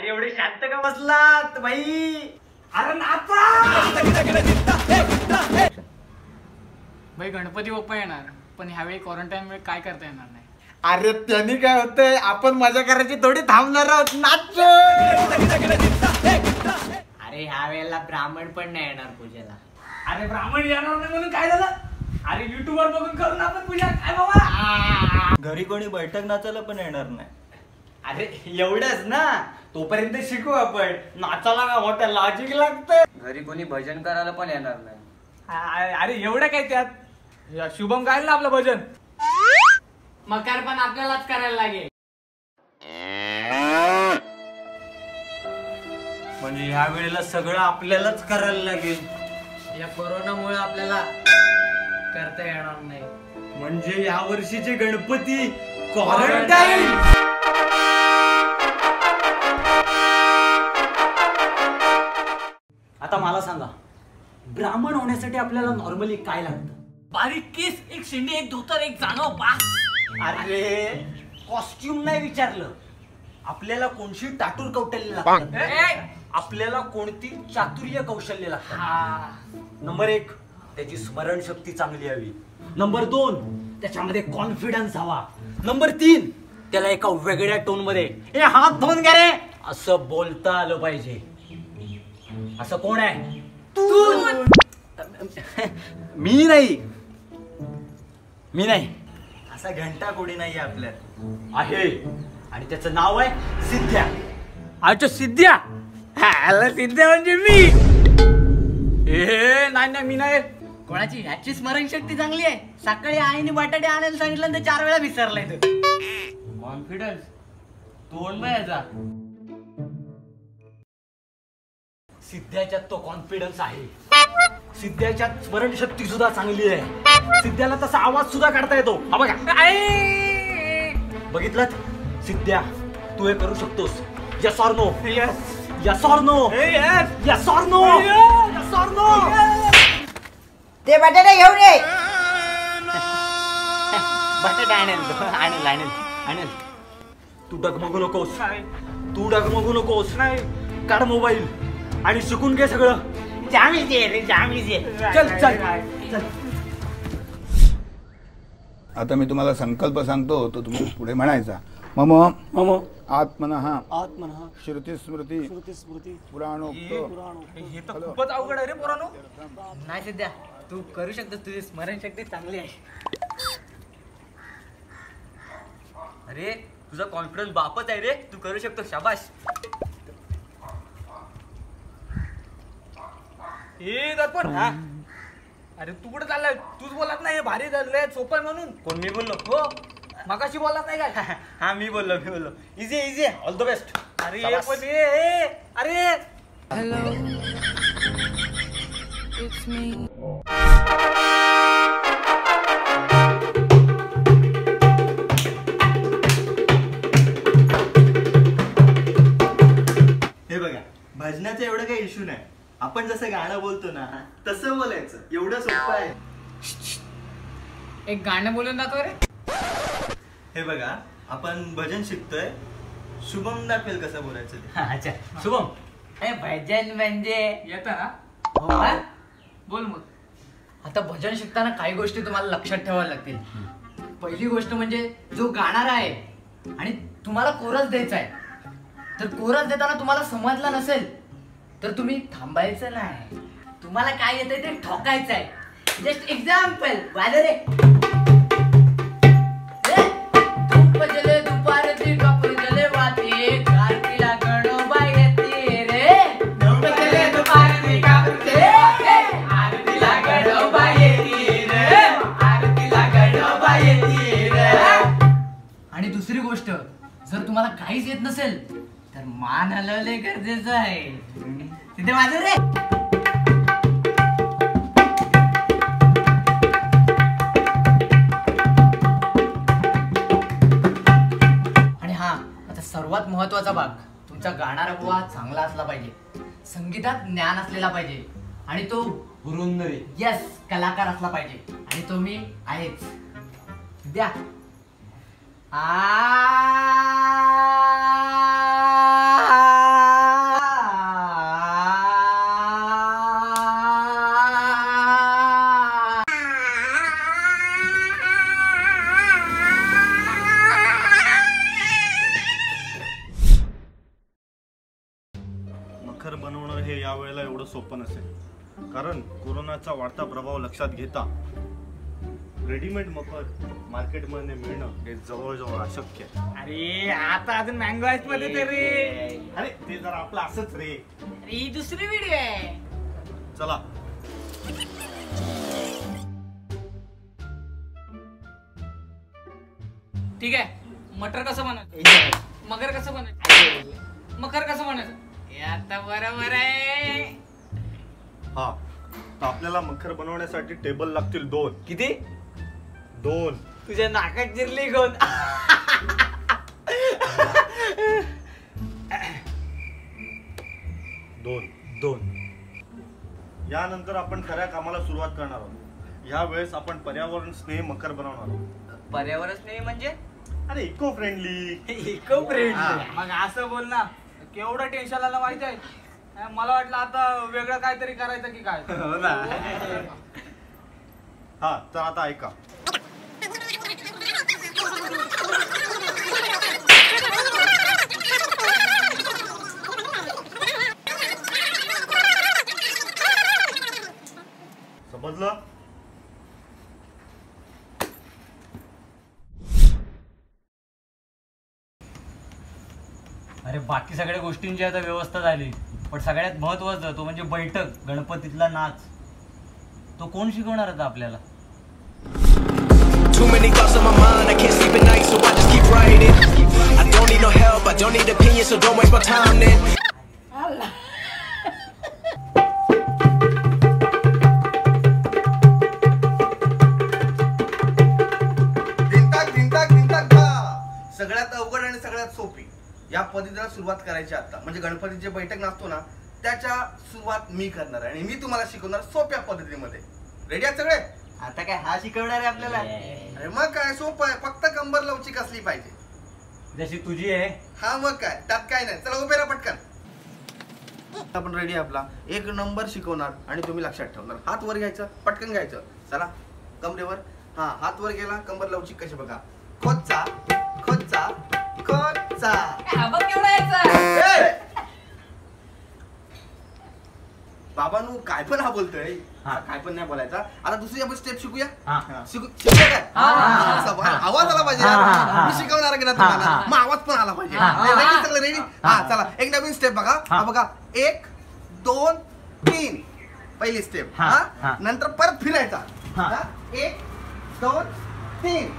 अरे एवढे शांत का बसलात भाई? अरे नाचा भाई. गणपती बाप्पा येणार, पण ह्यावेळी क्वारंटाईन मुळे काय करता येणार नाही. अरे त्यांनी काय होतंय, आपण मजा करायची थोडी थांबणार आहोत. नाच. अरे ह्या वेळेला ब्राह्मण पण नाही येणार पूजेला. अरे ब्राह्मण येणार नाही म्हणून काय झालं? अरे युट्यूबवर बघून करू ना आपण पूजा. काय बाबा, घरी कोणी बैठक नाचायला पण येणार नाही. अरे एवढंच ना, तोपर्यंत शिकू आपण. नाचाला का मोठा लॉजिक लागतं. घरी कोणी भजन करायला पण येणार नाही. अरे एवढं काय त्यात? शुभम गायला ना आपलं भजन. मकार पण आपल्यालाच करायला लागेल. म्हणजे ह्या वेळेला सगळं आपल्यालाच करायला लागेल. या कोरोनामुळे आपल्याला करता येणार नाही. म्हणजे या वर्षीचे गणपती क्वारंटाईन. आता मला सांगा, ब्राह्मण होण्यासाठी आपल्याला नॉर्मली काय लागतं? बारीक केस, एक शेंडी, एक धोतर, एक जाणव बास. अरे कॉस्ट्युम नाही विचारलं, आपल्याला कोणती टाटूर कौशल्य लागतं. आपल्याला कोणती चातुर्य कौशल्य लागतं. नंबर 1, त्याची स्मरणशक्ती चांगली हवी. नंबर 2, त्याच्यामध्ये कॉन्फिडन्स हवा. नंबर 3, त्याला एका वेगळ्या टोन मध्ये ए हात धुवून घे रे असं बोलता आलं पाहिजे. असं कोण आहे? तू. मी नाही. असा घंटा कोणी नाही आपल्यात. आहे, आणि त्याचं नाव आहे सिद्ध्या. अच्छा सिद्ध्या. सिद्ध्या म्हणजे मी. नाही मी नाही. कोणाची? ह्याची स्मरणशक्ती चांगली आहे. सकाळी आईने बटाटे आणायला सांगितलं तर 4 वेळा विसरलाय. कॉन्फिडन्स तोंड याचा. सिद्ध्याच्यात तो कॉन्फिडन्स आहे. सिद्ध्याच्यात स्मरणशक्ती सुद्धा चांगली आहे. सिद्ध्याला तसा आवाज सुद्धा काढता येतो. हा बघा, बघितलं? सिद्ध्या, तू हे करू शकतोस. Yes or no? Yes or no? Yes or no? Yes or no? ते बटाटे घेऊन ये. बटाटे आणेल. तू डगमगू नकोस. काढ मोबाईल आणि शिकून घे सगळं. जामीच ये. चल. आता मी तुम्हाला संकल्प सांगतो, तो तुम्ही पुढे म्हणायचा. मम आत्मनः श्रुती स्मृती पुराणोक्त. हे तर खूपच अवघड आहे रे पोरांनो. नाही सिद्ध्या, तू करू शकतोस. तुझी स्मरणशक्ती चांगली आहे. अरे तुझा कॉन्फिडन्स बापच आहे रे. तू करू शकतो. शाबाश. हे दर्पण. अरे तू कुठे चाललाय? तूच बोलत नाही. भारी झालंय, सोपं आहे म्हणून. कोण? मी बोललो? हो, मगाशी बोलत नाही काय? हा मी बोललो. इझी. All the best. अरे पण अरे Hello, it's me. हे बघा, भजनाचा एवढं काही इश्यू नाही. आपण जसं गाणं बोलतो ना तसं बोलायचं. एवढं सोपं आहे. एक गाणं बोलून दाखव रे. हे बघा, आपण भजन शिकतोय. शुभम दाखवेल कसं बोलायचं ते. अच्छा शुभम, भजन म्हणजे येतं ना? हो. बोल मग. आता भजन शिकताना काही गोष्टी तुम्हाला लक्षात ठेवायला लागतील. पहिली गोष्ट म्हणजे जो गाणारा आहे आणि तुम्हाला कोरस द्यायचा आहे, तर कोरस देताना तुम्हाला समजला नसेल तर तुम्ही थांबायचं नाही. तुम्हाला काय येतंय ते ठोकायचं आहे. Just example. वाजरे धूप जले दुपारची कपूर जले वाते आरतीला गणोबा येते रे. धूप जले दुपारची कपूर जले आरतीला गणोबा येते रे. आरतीला गणोबा येते रे. आणि दुसरी गोष्ट, जर तुम्हाला काहीच येत नसेल तर मान हलवणे गरजेचं आहे. तिथे वाजव रे. आणि हा, आता सर्वात महत्वाचा भाग, तुमचा गाणारा बुवा चांगला असला पाहिजे, संगीतात ज्ञान असलेला पाहिजे, आणि तो हुरुंदरे. यस कलाकार असला पाहिजे, आणि तो मी आहेच. द्या. आ सोपं नसेल, कारण कोरोनाचा वाढता प्रभाव लक्षात घेता रेडीमेड मकर मार्केटमध्ये मिळणं हे जवळजवळ अशक्य आहे. अरे आता अजून मँगो आईस मध्ये तरी. अरे ते जरा आपलं असंच रे. अरे ही दुसरी व्हिडिओ आहे. चला ठीक आहे. मटर कसं बनायचं, मगर कसं बनायचं, मकर कसं बनायचं हे आता बरोबर आहे. हा, तर आपल्याला मखर बनवण्यासाठी टेबल लागतील 2. किती? 2. तुझ्या नाकात जिरली कोण? 2. यानंतर आपण खऱ्या कामाला सुरुवात करणार आहोत. ह्या वेळेस आपण पर्यावरण स्नेही मकर बनवणार आहोत. पर्यावरण नाही म्हणजे अरे इको फ्रेंडली. Eco friendly. मग असं बोल ना, केवढं टेन्शन आलं माहिती आहे. मला वाटलं आता वेगळं काहीतरी करायचं की काय. हो ना. हा, तर आता ऐका. समजलं? अरे बाकी सगळ्या गोष्टींची आता व्यवस्था झाली, पण सगळ्यात महत्वाचं तो म्हणजे बैठक, गणपतीतला नाच. तो कोण शिकवणार आता आपल्याला? Too many thoughts on my mind, I can't sleep at night, so I just keep writing. I don't need no help, I don't need opinions, so don't waste my time then. सगळ्यात अवघड आणि सगळ्यात सोपी या पद्धतीला सुरुवात करायची आता. म्हणजे गणपतीची बैठक नसतो ना, त्याच्या सुरुवात मी करणार आहे आणि मी तुम्हाला शिकवणार सोप्या पद्धतीमध्ये. रेडी आहेत सगळे? आता काय हा शिकवणार आहे आपल्याला? अरे मग काय, सोपं आहे. फक्त कंबर लवचिक असली पाहिजे. जशी तुझी आहे. हा मग काय, त्यात काय नाही. चला उभे राहा पटकन. आपण रेडी आपला 1 नंबर शिकवणार आणि तुम्ही लक्षात ठेवणार. हात वर घ्यायचं, पटकन घ्यायचं. चला कमरेवर. हा, हात वर गेला, कंबर लवचिक कशी बघा. खोचा खोचा खोचा. हा बघ केवढा यायचा. बाबांनो काय पण हा बोलतोय. हा. काय पण नाही बोलायचा. आता दुसरी आपण स्टेप शिकूया. हा. शिकूया काय? हा. आवाज आला पाहिजे. हा. मी शिकवणार की ना तुम्हाला, मग आवाज पण आला पाहिजे. रेडी सगळं रेडी? हा चला, एक नवीन स्टेप बघा. हा बघा, 1 2 3. पहिली स्टेप. हा. हा, नंतर परत फिरायचा. 1 2 3.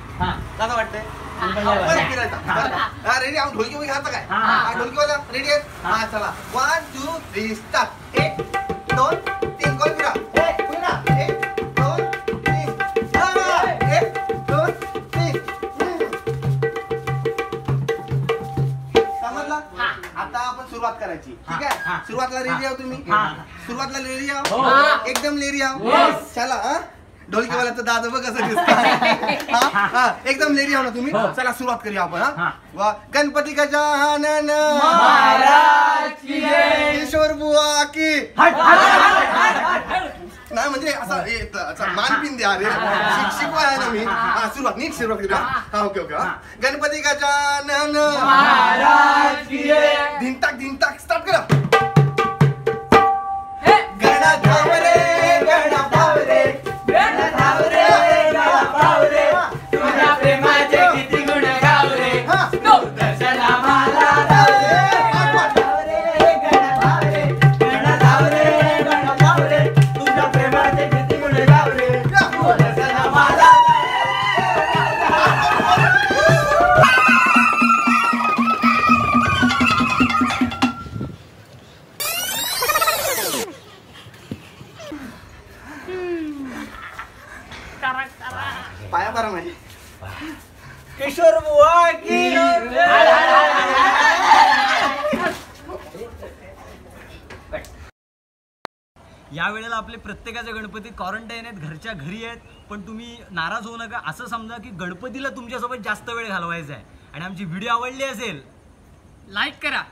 कसं वाटतंय? परत फिरायचा. हा रेडी? आपण ढोलकी वगैरे घालता काय? हा, ढोलकीवाला रेडी आहे? हा चला, 1 2 3 स्टार्ट. 1 2 3. कोण फिरा? 1 2 3. 1 2 3. समजला? आता आपण सुरुवात करायची. ठीक आहे? सुरुवातला रेडी आहो तुम्ही? सुरुवातला रेडी आहो? एकदम रेडी आहो? चला. हा, ढोलकीवाल्याचं दादा बघ कसं दिसतं. हा, एकदम लेरी आहो ना तुम्ही? चला सुरुवात करूया आपण. हा, वा गणपती गजानन महाराज की जय. किशोर बुवा की. नाही म्हणजे असं मानपिन द्या रे. शिकवा आहे ना मी. हा, सुरुवात नीट सुरुवात करूया. हा, ओके ओके. गणपती गजानन महाराज की जय. धिंताक धिंताक स्टार्ट करा. गणा धाव रे, गणा धाव रे, गणा धाव रे, गणा धाव रे, तुझ्या प्रेमाचे किती गुण गाव रे. नो दर्शना मला धाव रे, गणा धाव रे, गणा धाव रे, गणा धाव रे, गणा धाव रे, तुझ्या प्रेमाचे किती गुण गाव रे. नो दर्शना मला. पाया बरा नाही. किशोर बुवा की. या वेळेला आपले प्रत्येकाचे गणपती क्वारंटाईन आहेत, घरच्या घरी आहेत. पण तुम्ही नाराज होऊ नका. असं समजा की गणपतीला तुमच्यासोबत जास्त वेळ घालवायचा आहे आणि आमची व्हिडिओ आवडली असेल, लाईक करा,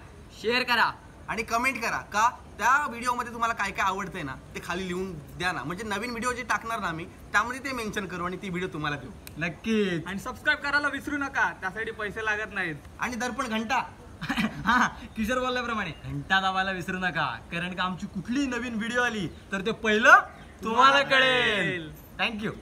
शेअर करा आणि कमेंट करा. का त्या व्हिडिओमध्ये तुम्हाला काय काय आवडतंय ना ते खाली लिहून द्या ना. म्हणजे नवीन व्हिडिओ जे टाकणार ना आम्ही त्यामध्ये ते मेन्शन करू आणि ती व्हिडिओ तुम्हाला देऊ. नक्कीच. आणि सबस्क्राईब करायला विसरू नका, त्यासाठी पैसे लागत नाहीत. आणि दर्पण घंटा हा किशोर बोलल्याप्रमाणे घंटा दाबायला विसरू नका, कारण का आमची कुठली नवीन व्हिडिओ आली तर ते पहिलं तुम्हाला कळेल. थँक्यू.